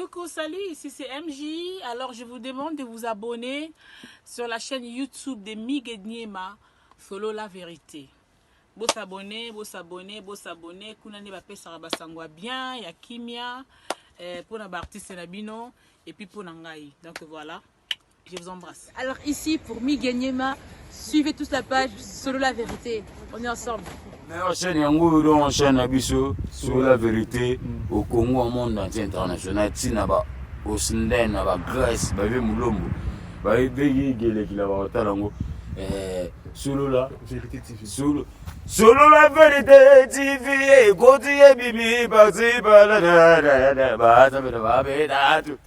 Coucou, salut, ici c'est MJ. Alors je vous demande de vous abonner sur la chaîne YouTube de Miguel Niema, Solo la vérité. Beau s'abonner, beau s'abonner, beau s'abonner. Kunani bape saraba sangwa bien, ya kimia, pour na artiste nabino et puis pour nangai. Donc voilà, je vous embrasse. Alors ici pour Miguel Niema, suivez tous la page Solo la vérité. On est ensemble. Mais chaîne yango on chaîne abiso sur la vérité au Congo au monde entier international tinaba au Sindai na ba Grèce ba mulombo ba begi gele kila ba talango solo la vérité TV solo la vérité TV continue bibi parti balada ba ta ba beta tu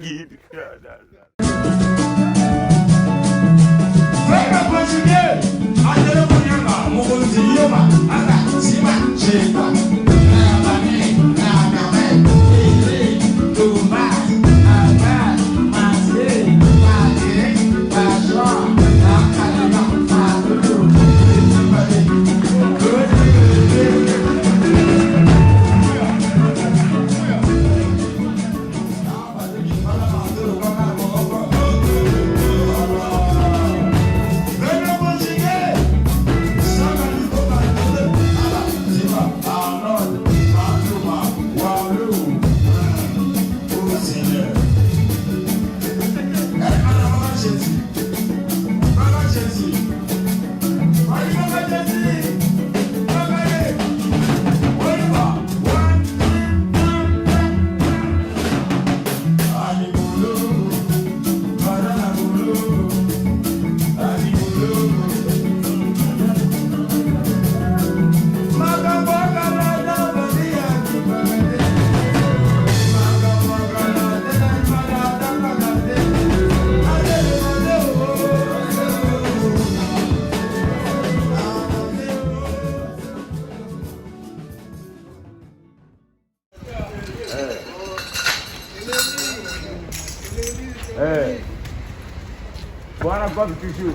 Bwana kwa vitisho.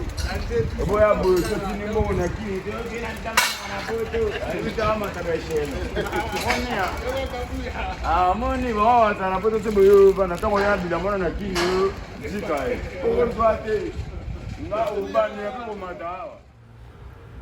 Boya boyo sotini mo na kini te kina ndama na boyo. Alita kama tabashela. Moni ba ta na boyo te boyo bana tango ya bila mona na kini zikae. Ko fate. Nga ubani ya ko madawa.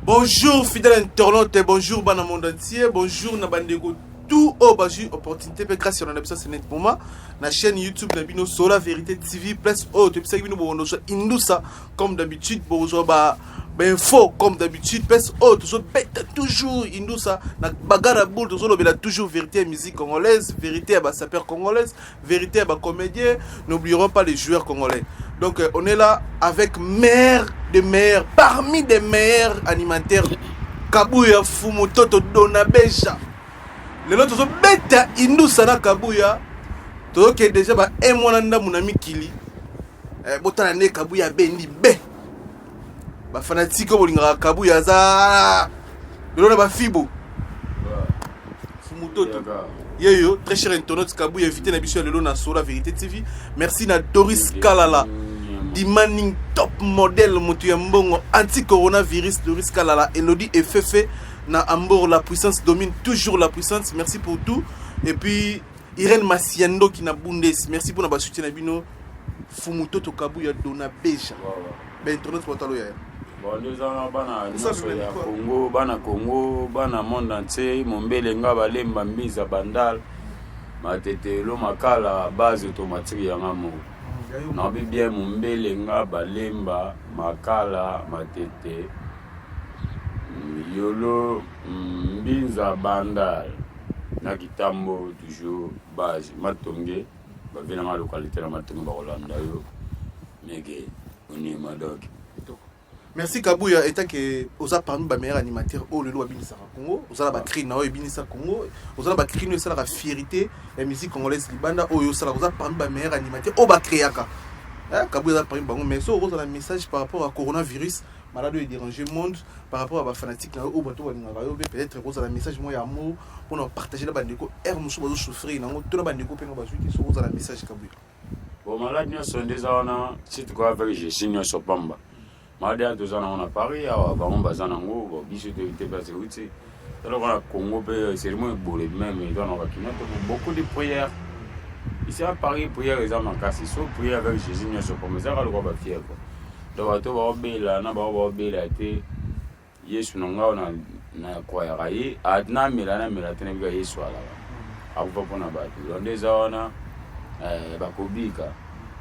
Bonjour fidèles internautes, bonjour bana monde entier, bonjour na bandeko tout au baju opportunité pe grâce na episode c'est pour moi na chaîne YouTube na bino Solo la vérité TV plus autre episode bino bono so indusa comme d'habitude bozo ba info comme d'habitude plus autre so bête toujours indusa na bagara boule toujours lobela toujours vérité musique congolaise, vérité à ba sapeur congolaise, vérité à ba comédien, n'oublierons pas les joueurs congolais. Donc on est là avec meilleurs des meilleurs parmi des meilleurs animateurs Kabuya Fumu Toto Donabeja. Les autres sont bêtes, ils nous sont Kabuya. Tout qui est déjà ba emwananda munami kili. Botana Kabuya bendi be. Ba fanatique bolinga Kabuya za. Belona ba fibo. Fumu Toto. Yo très cher internaute Kabuya invité na biso lelo na Solo la vérité TV. Merci na Doris Kalala. Demanding top modèle motu ya mbongo anti-coronavirus Doris Kalala Elodie et Fefe na Ambour la puissance domine toujours la puissance. Merci pour tout. Et puis Irène Massiendo qui na Bundes. Merci pour na soutien na bino Fumuto to Kabuya dona beja. Ben internet potalo ya. Bon les ans bana ya Congo, bana Congo, bana monde entier, mombele nga balemba mbiza bandal. Matete lo makala base automatique ya ngamo. Na bien mombele nga balemba makala matete yolo mbinza bandal na kitambo toujours base matonge ba vena ma localité na matonge ba Rolanda yo mege oni madok. Merci Kabuya étant que oza parmi ba meilleurs animateurs au lelo abinisa Congo, oza ba crine na o ebinisa Congo, oza ba crine ça la fierté la musique congolaise libanda oyo ça oza parmi ba meilleurs animateurs au ba créaka. Kabuya parmi bango mais so oza la message par rapport à coronavirus, maladie déranger le monde par rapport à ba fanatique na o bato balinga yo peut-être oza la message moi ya amour pour nous partager la bandeko air musu bazo souffrir nango to la bandeko pe ngo bazo ki so oza la message Kabuya. Bon maladie sont des ana si tu quoi avec je signe sur pamba. Madia tozana on a Paris awa bango bazana ngo biso te base uti alors on a Congo pe c'est moi bolé même ils ont beaucoup de prières ici à Paris prière les hommes en casse, ils sont priés avec Jésus nous sommes comme ça le roi fier quoi. Donc to ba bela na ba bela te Yesu nanga na kwa rai adna milana milatene biga Yesu ala. Akupa pona ba tu. Onde zaona bakobika.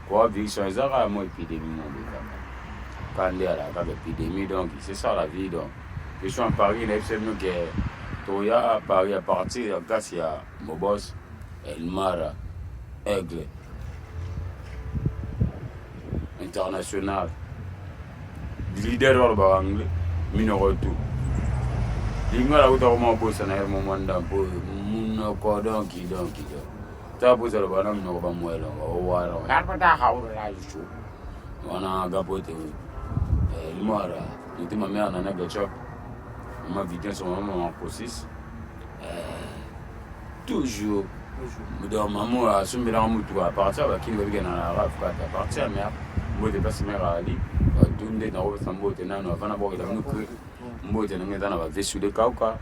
Kwa vision ezaka mo épidémie mon bika. Quand il y a la épidémie donc c'est ça la vie donc. Je suis en Paris, il y a Toya à Paris à partir de grâce à mon boss Elmara Aigle international leader au anglais minoro tout lingala utako boss na mo manda po muno ko donc ta boss le bana minoro ba moelo o wala harpata haula isu wana gapote Elmara nti ma mère na gacho ma vidéo sur maman en processus toujours dans maman a soumis dans mutu à partir de qui va bien dans la rave à partir mais moi de passer mère ali donner dans le sambo tena no vana bo ila nuku mbo tena ngenda na ba vesu de kauka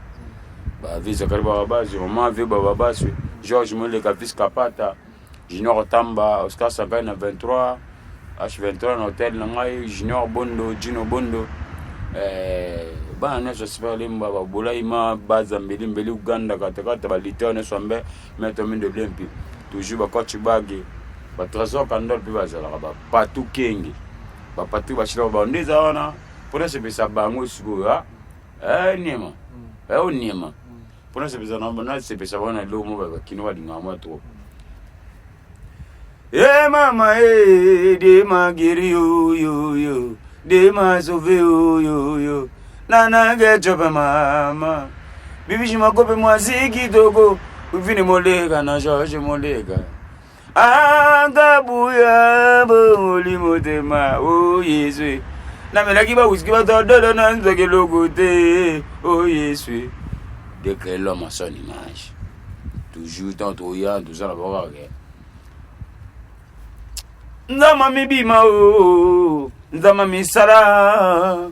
ba visa kariba base maman ve baba base Georges Mole Capis Capata Junior Tamba Oscar Sagai na 23 H23 no hotel na ngai Junior Bondo Gino Bondo bana j'espère limba ba bolaima baza mbeli Uganda katakata ba litone sombe meto mindo lempi toujours ba coach bagi ba trésor kandol pe bazala ba patu kengi ba patu ba shiro ba ndiza wana pona se pesa bango sugo nima nima pona se pesa na se pesa wana lo mo ba kinwa dinga mo to mama de magiri yo de ma sauve yo nana gechope mama bibi shimakope mwaziki dogo uvini molega na George molega angabuya boli motema o Yesu na melaki ba whisky ba dodo na nzoke logote o Yesu de que l'homme a son image toujours tantôt ya tout ça la voir ndama mibima o ndama misara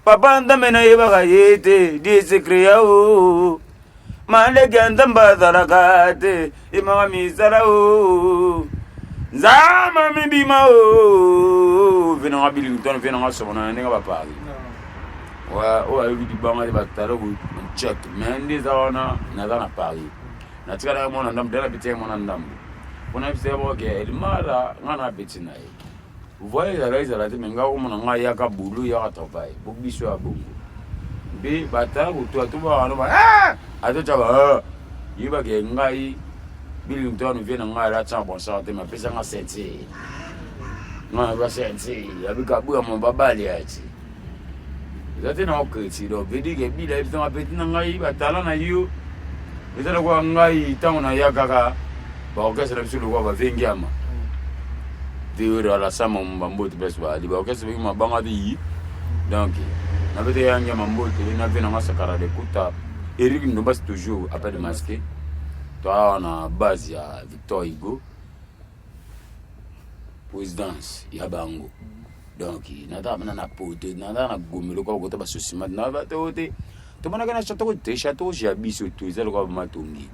papa ndamena yeba yete dise kriya o malege ndamba zarakate imama misara o nzama mibima o vena ngabili utono vena ngasona nenga papa o ayi di banga de batalo ku check mende zaona na Paris na tikala mona ndam dela bitye mona ndam ona bise boke Elmara ngana betina ye vous voyez la menga o mona nga ya ka bulu ya ka topai bobiso ya bongo be bata ko to ba no ba ato chaba yiba ke ngai bili mtono vena nga la cha bon santé ma pesa nga senti nga ba senti ya bika buya mo babali ati zate na oketi do vedi ke bila ebita betina ngai batala na yo ezala kwa ngai tango na ya kaka ba okesela biso lokwa ba vengiama de la sama mbambote bes ba di ba okesela bi mabanga di donc na bete yanga mambote na vena masakara de kuta Eric Ndombas toujours appel de masqué toi na base ya Victor Hugo présidence ya bango donc nada na pote nada na gomelo ko ko to ba sosima na ba te to mana kana chateau te chateau ja biso to ezalo ko matongi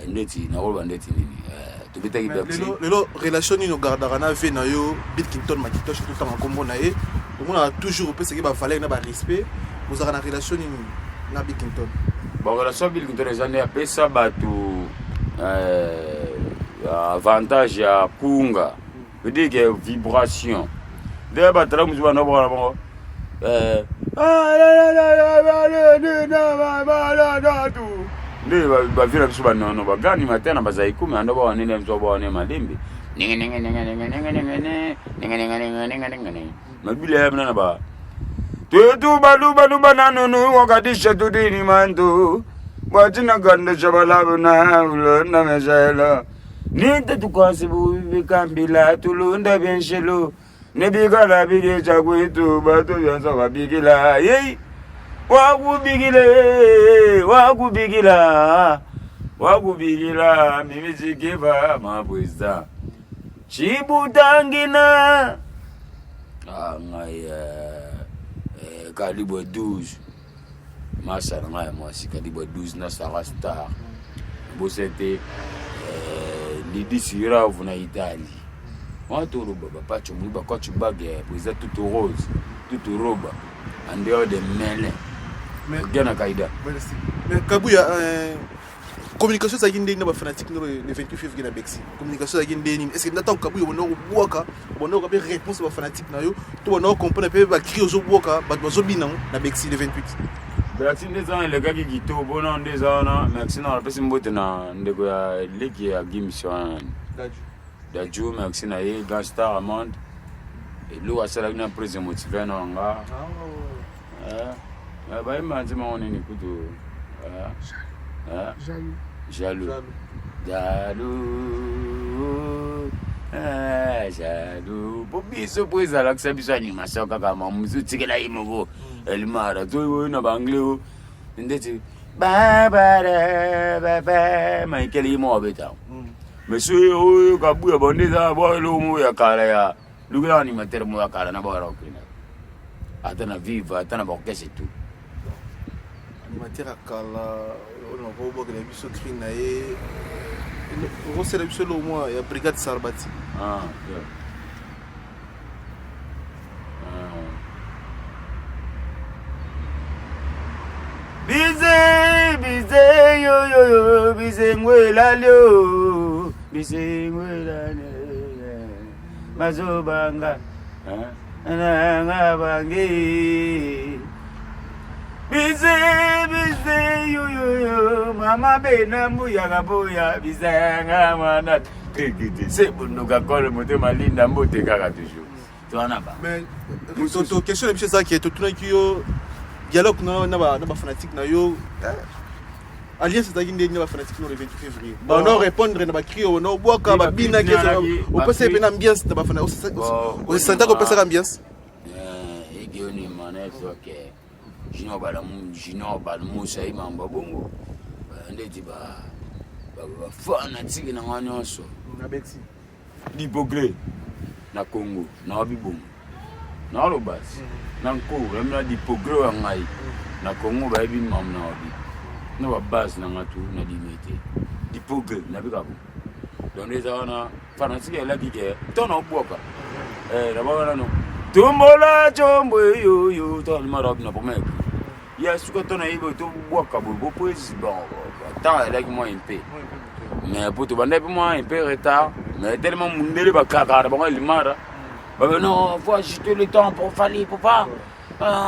ndeti na ko ba ndeti nini to beta ki pepsi lelo relation ni no gardara na ve na yo Bitkington makitosh tout temps kombo na ye on a toujours pe ce qui va falloir na ba respect vous avez une relation ni na Bitkington bon relation Bitkington ezane ya pesa batu avantage ya kunga veut dire que vibration de batala muzuba no bona bongo nde ba vira biso ba nono ba gani matena ba zaiku me ando ba nene mzo ba ne malimbi ninga mabile ya mna ba tu ba nanu wakadisha tudini mando wajina ganda jabala na ulona mejela nite tukasibu bikambila tulunda benshelo nebigala bige chakwetu bato byanza babigila yei wakubigila mimizikeba mabweza chibutangina ngai calibre 12 masa ngai moi si calibre 12 na star bosete Lidi Sirave na Italie. Moi, tout le papa, tu me dis, quand tu bagues, vous êtes tout rose, tout robe, en dehors des mêlés. Mais, merci. Mais Kabouya, communication, ça a été une fanatique le 28 février à Bexi. Communication, ça a été une. Est-ce que maintenant, Kabouya, on a une réponse à la fanatique, on a compris, on a crié aux Ouaka, à Bexi le 28. Merci des ans, les gars qui quittent au bon an des ans, merci dans la personne qui est l'équipe à Gimission. Dadju, merci na ye Gastar Amand. Et l'eau a salé na prise motivée na nga. Bah il m'a dit mon écoute. Jaloux. Jaloux. Bobi surprise à l'accès biso animation kaka mamuzu tikela imogo. El mara to na bangleo. Ndeti ba Michael imo beta. Monsieur, Kabouya Bondeza, boy, Lomo, Yakara, Lugan animateur, Moakara, Nabarok. Attends à vivre, attends à borquer, c'est tout. Animateur à Kala, on va voir que les bisos crient naïe. On va se réussir au moins, il y a Brigade Sarbati. Ah, ok. Bise, yo, bise, ngwela leo, bise, ngwela leo, mazobanga, nga bangi. Bise, yo, mama bena mbuya kaboya, bise, nga manat. C'est pour nous qu'accorder le moteur malinda mbote kaka toujours. Tu en as pas. Mais, ton question est ça qui est tout le monde dialogue na fanatique na yo alliance ta ginde na fanatique le 28 février ba on répondre na cri on boka ba bina ke on peut se bien ambiance na ba fanatique on se sent qu'on peut ça ambiance et gioni manezo ke jino ba musa imamba bongo ndeti ba fanatique na nganyonso na Bexi di Bogré na Congo na Bibongo na Lobas na Nko na di Bogré wa ngai na Congo ba bi mam na obi na ba base na ngatu na di mete di Bogré na bikabo donc les ana fanatique la kike tona oboka na ba no tumbola chombo yo to ma rob na pomek ya suka tona ibo to boka bo poésie bon tant elle a moi un peu mais pour te vendre moi un peu retard mais tellement mundele ba kaka ba il mara bah non faut ajuster le temps pour fallait pour pas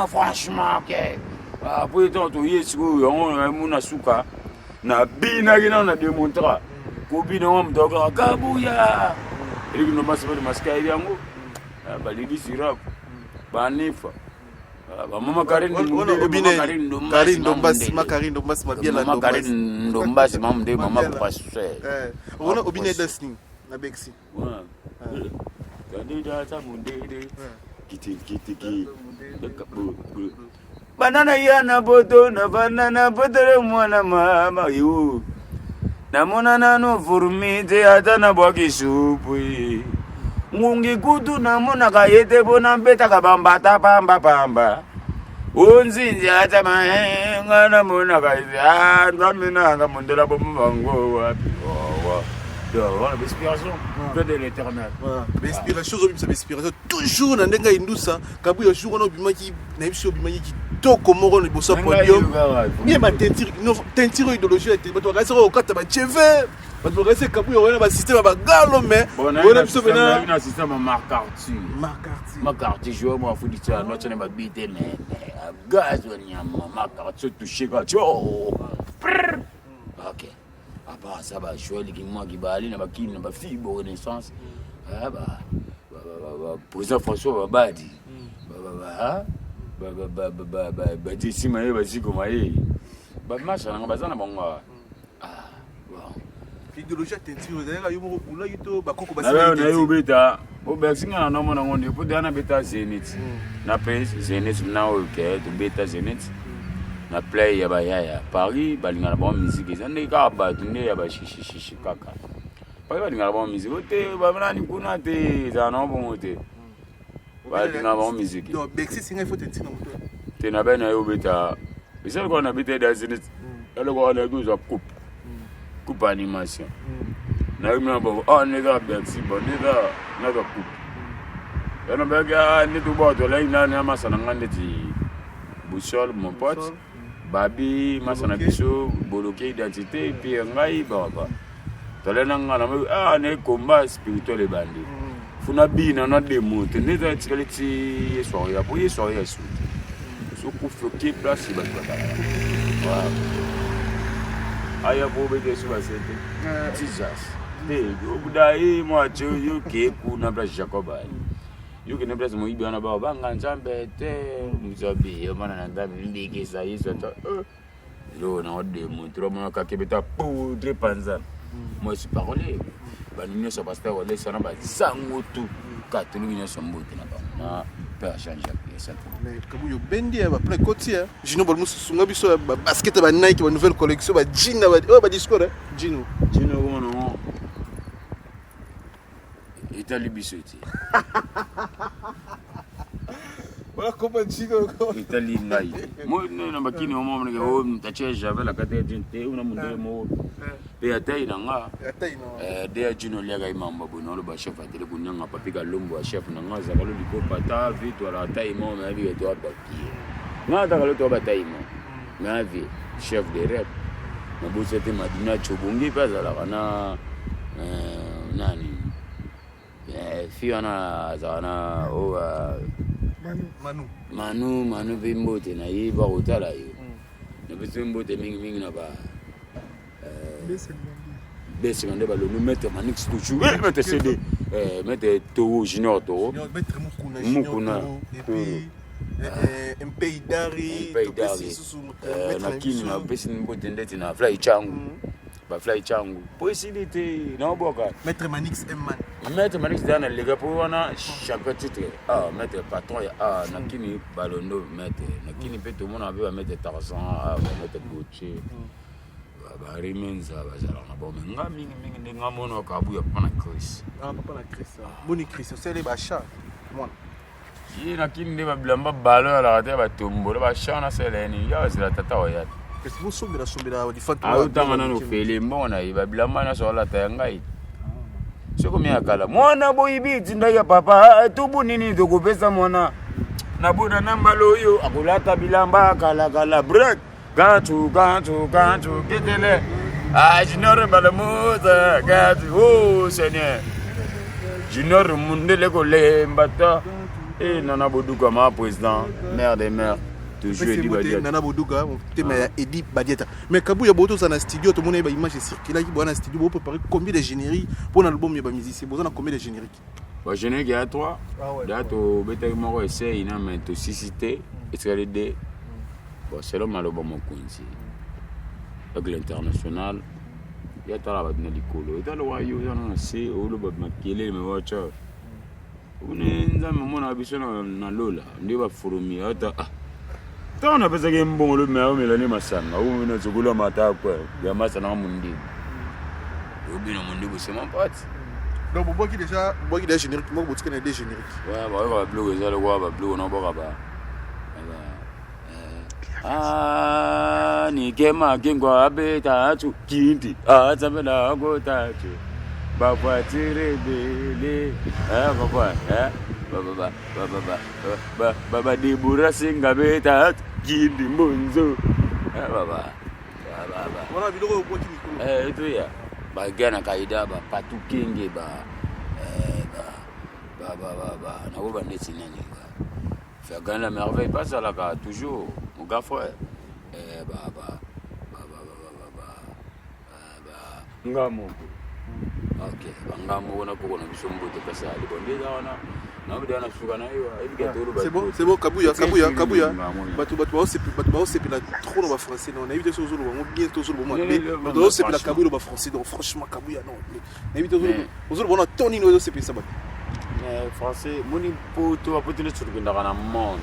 franchement ok pour le temps to yesu on muna suka na bina gina na demontra ko bina wa mdoga Kabouya ili no masaba maskai yangu ba Lidi Sirave ba Nifa ba mama Karin Ndombasi ma bien la Ndombasi mama de mama passer on a Obine Destiny na Bexi banana yana boto na banana botere mwana mama yo na mona nano formite ata na bwaki supu ngungi kutu na mona kayete bona beta kabambata pamba unzinzi ata mahenga na mona kayete ndamina nga mondela bomango wapi on a l'inspiration de l'éternel. L'inspiration, c'est l'inspiration. Toujours dans les Indoussa, Kabouya, jour on a obimaki, naïbsi obimaki qui toque au moron le bossa podium. Bien ma teinture idéologie, tu vas rester au quatre ma cheveux. Tu vas rester Kabouya, on a un système à galo mais on a un système à Marc-Cartier joue moi faut dire ça notre n'est pas bité mais gaz on y a Marc-Cartier touché quoi. OK. Ça va jouer les moi qui va aller na bakini na ba fibre renaissance président François Babadi d'ici mais vas-y comme aí match na bazana bonga l'idéologie teinture d'ailleurs yo mo kula yito bakoko basi na yo beta o besinga na nomo na ngonde pour dana beta Zenith na pèse Zenith na o ke to beta Zenith na play ya bayaya Paris balingana ba musique ezande ka ba tunde ya ba shishi kaka Paris balingana ba musique te ba nani kuna te za no bon te balingana ba musique donc Bexi singa faut tentina moto te na bena yo beta bisel ko na beta da Zenith ele ko na go za coupe animation na mna bo nega Bercy bo nega na ga coupe yana bega ni du bo to lai na masana ngande ti Boussole mon pote Babi masana biso bloqué identité puis ngai baba to le na ngana ne combat spirituel e bandi funa bina na demo te ne ta tsikali soya po soya su so ku floqué place ba ta waaw aya bo be de su ba sente Jesus de budai mo acho yo ke ku na bra Jacoba yo ke ne bra mo ibi na ba nga njambe te muzabi yo mana na ndabi ndike sa yiso to lo na demo tro mo ka ke beta po tre panza moi je parler ba nino so pasteur wala sana ba sango tu ka tulu nino so mbote na ba na pa changer ça mais comme yo bendi ba plein côté Gino bol musu sunga biso ba basket ba Nike ba nouvelle collection ba jean ba disco Gino wono Italie bisoti voilà comment Gino Italie ngai mo na bakini mo mo nge tache j'avais la carte d'identité una munde mo pe atai nanga de Gino lega imamba bono ba chef atele kunyanga papika lombo a chef nanga zakalo liko pata vitu ala tai mo na vi to papier na takalo to batai mo na vi chef de rep na bosete madina chobongi pa zala kana nani fiona zana o Manu bimbote na yiba utala yo na bimbote mingi na ba bese ngande ba lo mettre manix toujours mettre CD mettre to junior to mettre mukuna et puis un pays d'ari na kini na bese mbote ndeti na fly changu ba fly changu possibilité na boka mettre manix man mettre manix dans les gars pour wana chaque titre mettre patron ya na kini balondo mettre na kini pe tout monde avait mettre Tarzan mettre Gauthier ba rimenza ba zala na bombe nga mingi nga mono ka buya pana Chris papa na Chris boni Chris c'est les bacha moi yi na kini de ba blamba balo la te ba tombo ba chana seleni ya zila tata oya parce que vous sombera di fatu utanga na no fele mbona ba blamba na so la ta ngai soko miakala mwana boyibi tinda ya papa tubu nini dokopesa mwana na bona namba loyo akulata bilamba kala break gantu ketele junior balamuza gantu seigneur junior mundele ko lembata nana boduka ma président maire des maires toujours Edi Badiata nana boduka tema ya Edi Badiata mais kabu ya boto na studio to mona ba image circule qui bona studio bo préparer combien de génériques pour l'album ya ba musicien bozana combien de génériques ba générique ya 3 dato beta moko essaye ina mais to cité et de bon c'est le maloba mokunzi avec l'international ya tala ba na likolo italo wa yo na se o lo ba makele me wacha unenza mona biso na lola ndi ba furumi ata tona pesa ke mbongo le mero melani masanga o na zokula mata kwa ya masana mundi obina mundi bo c'est mon pote donc bobo qui déjà générique moi botika na des génériques ouais ba bleu ezalo kwa ba bleu na boka ba ni kema kingwa abeta atu kindi atamela go tatu baba tire bele baba dibura singa beta kindi monzo baba voilà vidéo bobo qui to ya ba gana kaida ba patu kenge ba na go ba ndeti nani faire gagner la merveille pas ça là toujours mon gars frère ngamo okay ngamo na ko na bisombo te pesa ali bondeza wana na bida na suka na hiyo c'est bon kabuya batu c'est la trop dans français non on a évité sur zulu on bien sur zulu moi mais c'est la kabuya ba français donc franchement kabuya non on a évité sur zulu on a toni no c'est ça français moni poto apote sur le dans monde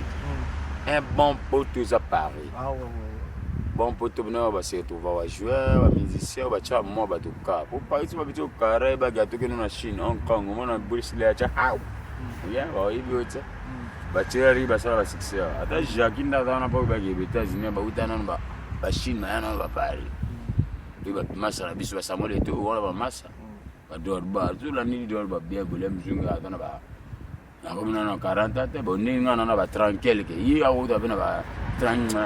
un bon poteau à Paris bon poteau na ba se trouva wa joueur wa musicien ba cha mo ba to ka pour Paris ba bito kare ba gato ke na Chine Hong Kong mo na bourse le cha ya ba ibiota ba teri ba sa ba succès ata jakinda na ba ba ke États-Unis ba utana ba Chine na ba Paris ba masa na biso ba Samuel to wala ba masa Dorba, tout la nuit dorba bien, boulem junga, dans la comme on a 40 ans, bon, on a 30 quelques. Il y a où d'abord 30.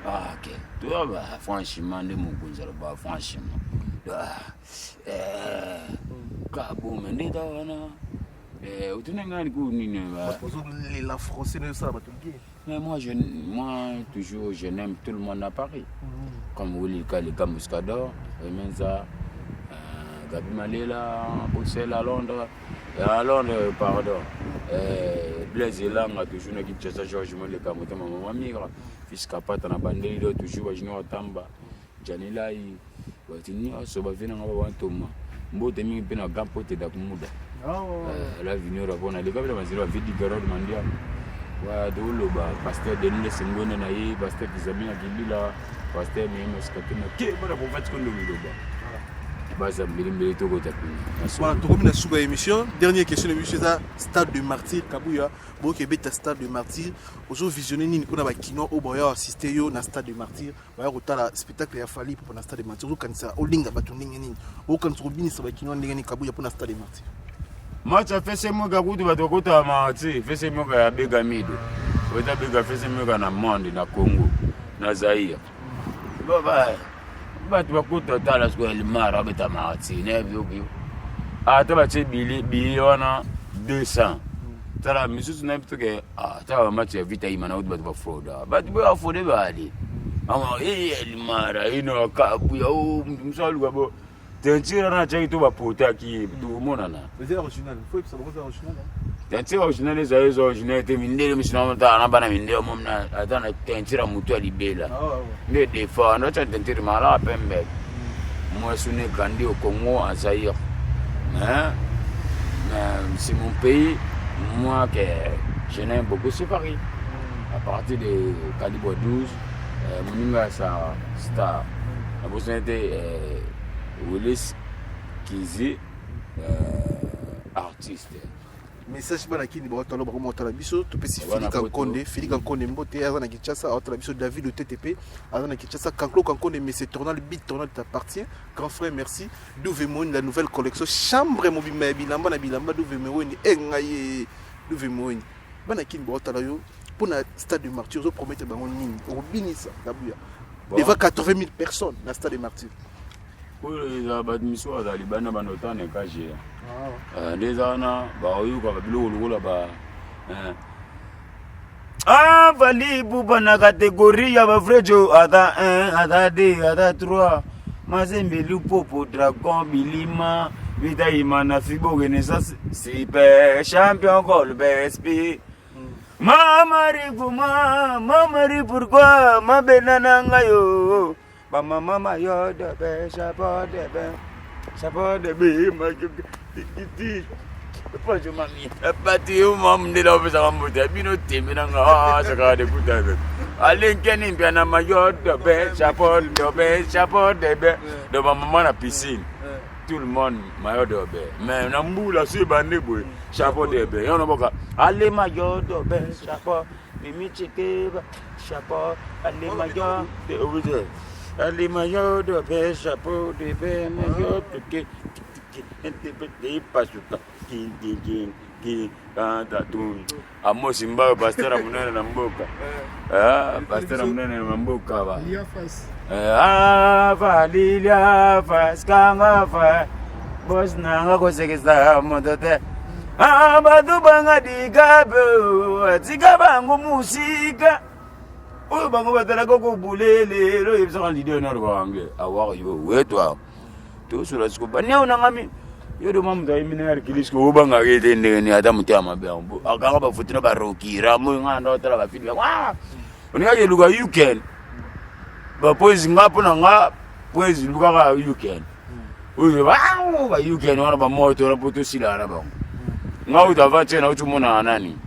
Ah, ok. Tu vois, franchement, de mon coup, ça va, franchement. Kabou, mais n'est pas là. Tu n'as pas de goût, ni la française, ça va tout mais moi, toujours, je n'aime tout le monde à Paris. Comme Willy Kalika Muscador, Menza, Gabi Malela, Bruxelles, à Londres, pardon. Blaise Elang a toujours une équipe de Georges Moleka, maman Migra, fils Kapata, na bandeli, toujours, je n'ai Tamba, Janilai, Watini, Sobavina, Wantoma, Mbotemi, Pena Gampote d'Akumuda. La Vigneure, on a les gars, la vie du Garod Mandia. Dolo pasteur Denis Sengone na ye pasteur Kizamina Gilila pasteur Mema Skatuna ke bana pour faire qu'on le ba baza mbili to ko tapini voilà to comme na suba émission dernière question de monsieur ça stade de martyr Kabuya bo ke beta stade de martyr ozo visionner nini kuna ba kino o boya assister yo na stade de martyr ba ko tala spectacle ya fali pour na stade de martyr ozo kanisa olinga batuninga nini o kan to bini sa ba kino ndenge ni Kabuya pour na stade de martyr. Moi, ça fait ces mots que tu vas te côté à Marty, fait ces mots à Begamido. Tu vas te faire ces mots dans le monde, dans le Congo, dans le Zaïre. Tu vas côté à la square, le mar avec ta Marty, ah, tu vas te billet, on a 200. Tu as monsieur, tu n'as pas que, ah, tu as un match vite à Imana, tu vas fraude. Tu vas frauder, tu vas aller. Ah, le mar, il n'a pas de oh, tu me salues, gabo. Tentira na chai to bapota ki to monana. Mais c'est original, faut que ça soit original. Tentira original les aïeux original te mindele misina mata na bana mindele momna atana tentira mutu alibela. Ne defa no tentira mala pembe. Moi sune kandi au Congo en Zaïre. Hein? C'est mon pays, moi que je n'aime beaucoup c'est Paris. À partir de calibre 12 mon numéro ça star. La possibilité Willis Kizi artiste. Message bana kini ba tolo ba ko motala biso to pesi Félix Kankonde mbote azana Kinshasa otala biso David OTTP azana Kinshasa Kanklo Kankonde mais c'est tournant le beat tournant t'appartient grand frère merci Douvemon la nouvelle collection chambre mobile bilamba na bilamba Douvemon engaye Douvemon bana kini ba tolo yo pour na stade de martyr zo promettre bango nini o binisa Kabuya devant 80 000 personnes na stade de martyr. Pour les abadmissions à Libana Banotan et Kajé. Les années, Baouyou, Babilo, là-bas. Ah, Vali, Boubana catégorie, Yaba Frejo, Ada 1, Ada 2, Ada 3. Mazembe Lupopo, Dragon, Bilima, Vida Imana, Fibo, Renaissance, Super Champion, Gol, BSP. Mamari, pourquoi, ma benanangayo? Mama yo de be chapeau de be ma ti pas je mami pati o mam de la bisa kambuta bino temina nga saka de kuta ale keni mpiana ma yo de be chapeau de be de maman na piscine tout le monde ma yo de be mais na mbula si bande boy chapeau de be yo no boka ale ma yo de be chapeau mimi chike chapeau ale ma yo de ouje. Ali mayo de be chapeau de be mayo de ke pasuka ki tatu amo simba pasteur munene na mboka pasteur munene na mboka ba Lilia fas kanga fa bos nanga ko sekesa motote badu banga digabe tsigabango musika oyo bango batalaka kobulele lo yebisaka lider na bange awaka yo wetwa tosula siko baneo nangami yo de mamu ta imina kilisiko obanga kete ndenge ata mutia mabe akanga bafutina barokira mo ngana otala bafidi wa onika ye luka you can ba poezi ngapo na nga poezi luka ka you can oyo ba you can wana ba moto na poto sila na bango nga utavache na utumona nani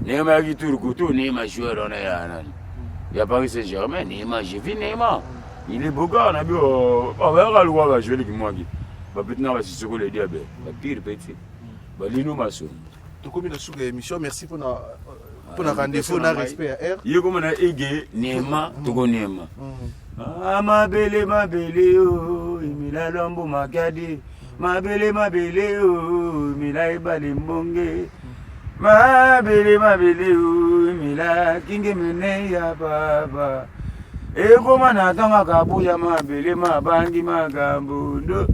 Neymar qui tourne couteau, Neymar joueur on est là. Il y a Paris Saint-Germain, Neymar, j'ai vu Neymar. Il est beau gars, on a vu va le voir jouer avec moi qui. Bah maintenant c'est ce que le diable. Bah pire petit. Bah Lino Masso. To comme na suga émission, merci pour na rendez-vous na respect à R. Il comme na égé Neymar, to go Neymar. Ah, mabele, oh, imila lombo makadi. Mabele, oh, imila ibali mbonge. Mabele, oh, imila kinge mene ya baba. Eko manatanga kabuya mabele, mabangi magambundo.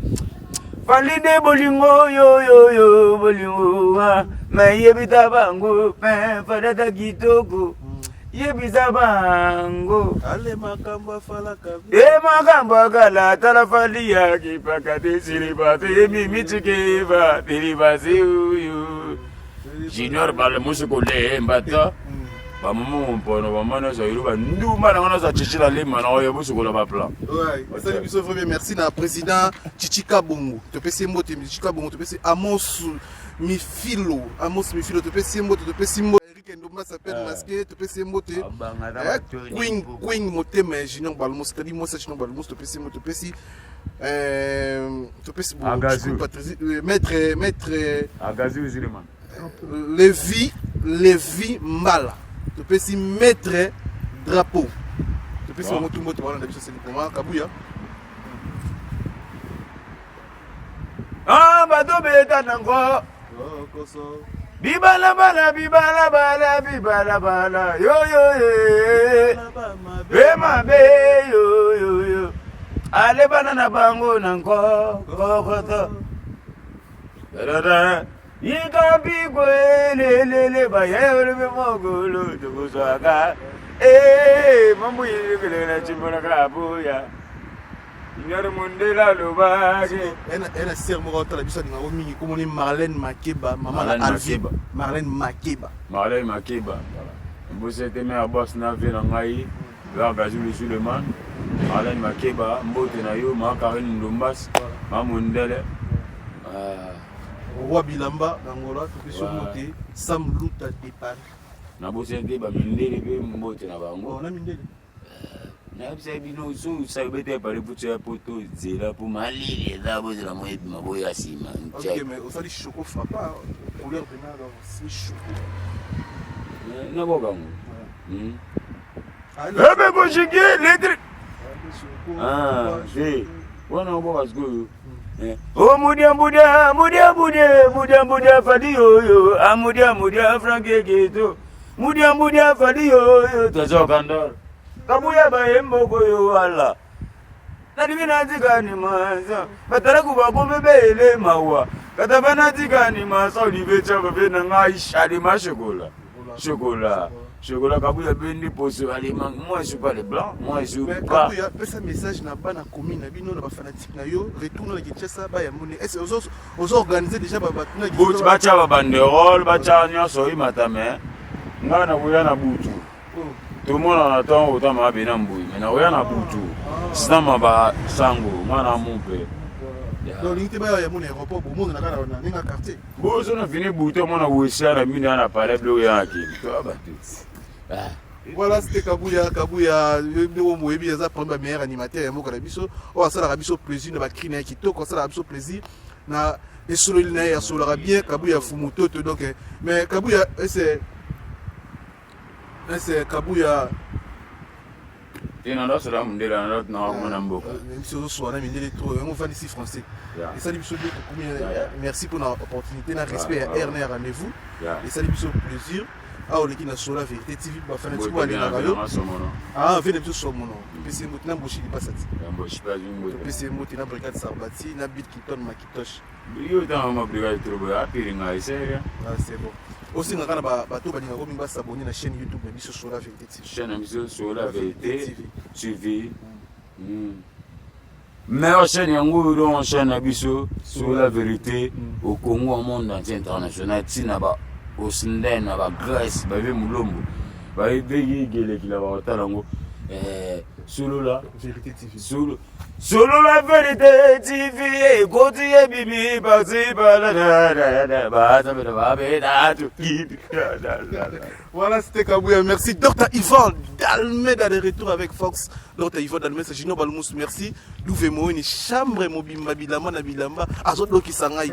Falide bolingo, yo, bolingo. Mayebita bango, pen, fadata kitoko. Yebisa bango ale makambo afala kabi makambo akala tala fali yaki pakate siribate mimitike tiribasi uyu junior bale musiko le mbata bamumu mpono bamana za iruba nduma na ngana za chichila le mana oyo musiko la plan. Ouais, salut biso vraiment merci na président Chichika Bongo. To pesi mbote Chichika Bongo to pesi Amos Mifilo to pesi mbote Ndomba s'appelle masqué, tu peux se moter. Queen Motema, Junior Balmos, t'as dit moi ça, Junior Balmos, tu peux se moter, tu peux se maître Agazu Ziliman. Lévi Mbala, tu peux se maître drapeau. Tu peux se moter, tu vas dans c'est le moment, Kabouya. Ah, bateau beta nango. Bibala bala, yo, bema be, yo. Ale banana bango nanko, kokoto. Da. Yika bigwe, le, baye, le mogolo, tukusaka. Mambu yikele na chimbona kabuya. Yaro mondela lobage. Elle a serment à la biso na omi comme on Marlène Makeba, maman Alviba. Marlène Makeba. Vous êtes mes boss na vie na ngai. Là Gazou Suleiman. Marlène Makeba, mbote na yo, ma Karine Ndombas, ma mondele. Roi Bilamba Angola, tu peux sur monter Sam Luta Depan. Na bosente ba mindele be mbote na bango. On a mindele. Nabisabino so sabete pare putu ya poto zela pour malili zabo zela moyebi maboya sima. OK mais on sali choco frappa couleur de nada c'est choco. Na bobango. Ebe ko shige lettre. Si. Wana obo wasgo. Oh mudia fadi yo amudia franke geto. Mudia fadi yo tazo kandor. Kabuya bayembo koyo ala. Nadivina zikani maza. Batara kuba bele mawa. Katabana zikani maza olivecha babena ngai shadi mashokola. Chocolat Kabuya bendi poso aliment. Moi je suis pas les blancs, moi je suis pas. Kabuya pesa message na bana commune na bino na ba fanatique na yo retourne na Kinshasa ba ya mone. Est-ce aux organiser déjà ba batuna Butu bacha ba banderole bacha nyonso imatame. Ngana buya na butu. Tout le monde attend autant ma benamboui, mais n'a rien à boutou. C'est ma ba sango, mana mon père. Donc il était ba ya mon aéroport pour monde na kana na ninga quartier. Bo so na fini boutou mona wesha na mini na parler bleu ya ki. Toi ba tout. Voilà, c'était Kabuya, nous moyebi za prendre meilleur animateur ya moka na biso. O asala biso plaisir na ba criner ki to ko asala biso plaisir na esolo lina ya solo bien Kabuya fumuto donc mais Kabuya c'est Kabuya. Tu n'as pas cela, mon ici français. Et ça, merci pour l'opportunité, le respect à Ernest rendez-vous. Et ça, plaisir. Ah, on est qui n'a sur la vérité TV, bah, faire un petit peu aller dans la radio. Ah, venez tout sur mon nom. PC Moutina Bouchi, il passe à PC Moutina Brigade Sarbati, Nabit qui tonne ma kitoche. Ah, c'est bon. Aussi, on a un s'abonner à la chaîne YouTube, mais sur la vérité TV. Chaîne sur la vérité TV. Mais chaîne Yango, on chaîne Abisso sur la vérité au Congo, au monde entier international. Tinaba, au Sindène, à Grèce, Bavé Moulombo, Bavé Gélé qui l'a talango. Solo la vérité TV. Solo la vérité TV. Côté Bibi, Bazi, Voilà, c'était Kabuya. Merci. Dr. Yvonne Dalmeda de retour avec Fox. Dr. Yvonne Dalmeda, c'est Gino Balmous. Merci. Douve Moini, chambre Mobimba Bilamba Nabilamba. Azodo Kisangai.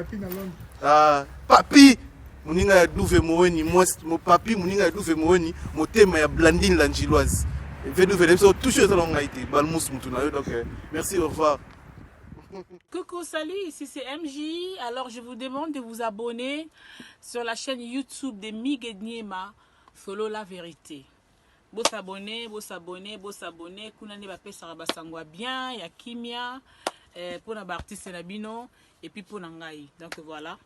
Papi. Muninga ya Douve Moini, mon papi Muninga ya Douve Moini, mon thème ya Blandine Langiloise. venez toucher les salons Haïti. Balmous Moutunayo. Donc, merci, au revoir. Coucou, salut, ici c'est MJ. Alors je vous demande de vous abonner sur la chaîne YouTube de Mig Niema, Solo la vérité. Vous s'abonner, vous s'abonner, vous s'abonner. Kunani ba pesa basangwa bien, ya kimia, pour na artiste nabino et puis pour nangai. Donc voilà,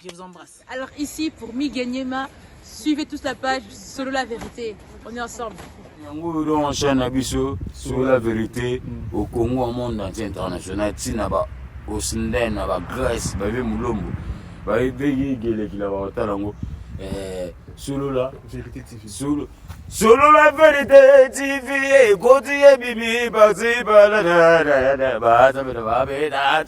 je vous embrasse. Alors ici pour Mig Niema, suivez tous la page Solo la vérité. On est ensemble. Yango don chaîne abiso sur la vérité au Congo au monde entier international tina ba osinde na ba Grèce ba be mulombo ba be gele kila ba talango solo la Vérité TV. Solo la vérité TV continue bibi ba si ba la ba ba ba ba